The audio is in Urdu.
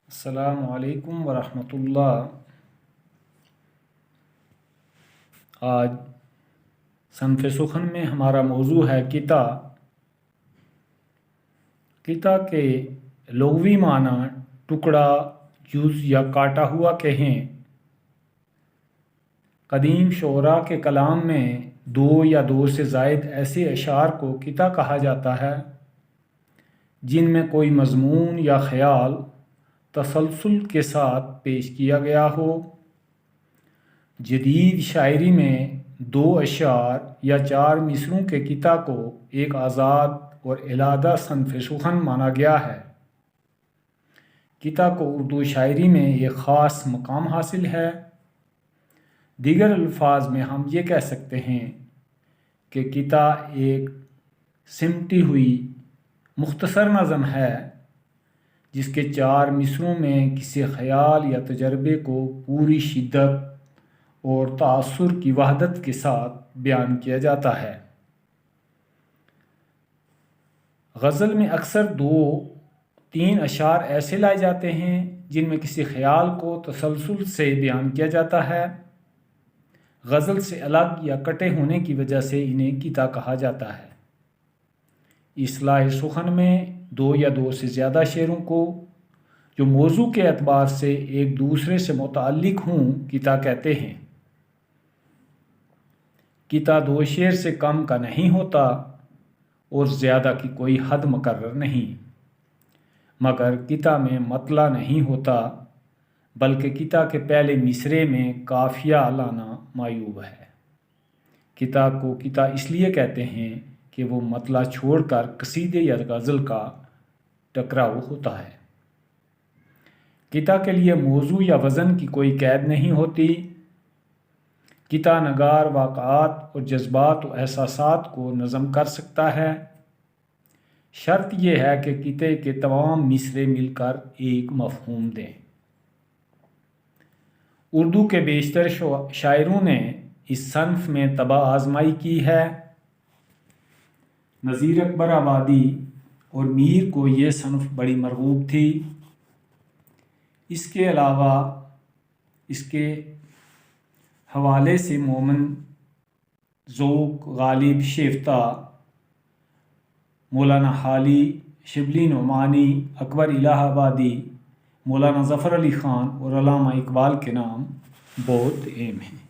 السلام علیکم ورحمۃ اللہ۔ آج صنف سخن میں ہمارا موضوع ہے قطع۔ قطع کے لغوی معنی ٹکڑا، جز یا کاٹا ہوا کہیں۔ قدیم شعراء کے کلام میں دو یا دو سے زائد ایسے اشعار کو قطع کہا جاتا ہے جن میں کوئی مضمون یا خیال تسلسل کے ساتھ پیش کیا گیا ہو۔ جدید شاعری میں دو اشعار یا چار مصرعوں کے قطع کو ایک آزاد اور علیحدہ صنف سخن مانا گیا ہے۔ قطع کو اردو شاعری میں ایک خاص مقام حاصل ہے۔ دیگر الفاظ میں ہم یہ کہہ سکتے ہیں کہ قطع ایک سمٹی ہوئی مختصر نظم ہے جس کے چار مصرعوں میں کسی خیال یا تجربے کو پوری شدت اور تاثر کی وحدت کے ساتھ بیان کیا جاتا ہے۔ غزل میں اکثر دو تین اشعار ایسے لائے جاتے ہیں جن میں کسی خیال کو تسلسل سے بیان کیا جاتا ہے۔ غزل سے الگ یا کٹے ہونے کی وجہ سے انہیں قطع کہا جاتا ہے۔ اصطلاح سخن میں دو یا دو سے زیادہ شعروں کو جو موضوع کے اعتبار سے ایک دوسرے سے متعلق ہوں قطع کہتے ہیں۔ قطع دو شعر سے کم کا نہیں ہوتا اور زیادہ کی کوئی حد مقرر نہیں، مگر قطع میں مطلع نہیں ہوتا بلکہ قطع کے پہلے مصرعے میں قافیہ لانا معیوب ہے۔ قطع کو قطع اس لیے کہتے ہیں کہ وہ مطلع چھوڑ کر قصیدے یا غزل کا ٹکراؤ ہوتا ہے۔ قطع کے لیے موضوع یا وزن کی کوئی قید نہیں ہوتی۔ قطع نگار واقعات اور جذبات و احساسات کو نظم کر سکتا ہے۔ شرط یہ ہے کہ قطعے کے تمام مصرعے مل کر ایک مفہوم دیں۔ اردو کے بیشتر شاعروں نے اس صنف میں طبع آزمائی کی ہے۔ نذیر اکبر آبادی اور میر کو یہ صنف بڑی مرغوب تھی۔ اس کے علاوہ اس کے حوالے سے مومن ذوق، غالب شیفتہ، مولانا حالی، شبلی نعمانی، اکبر الہ آبادی، مولانا ظفر علی خان اور علامہ اقبال کے نام بہت اہم ہیں۔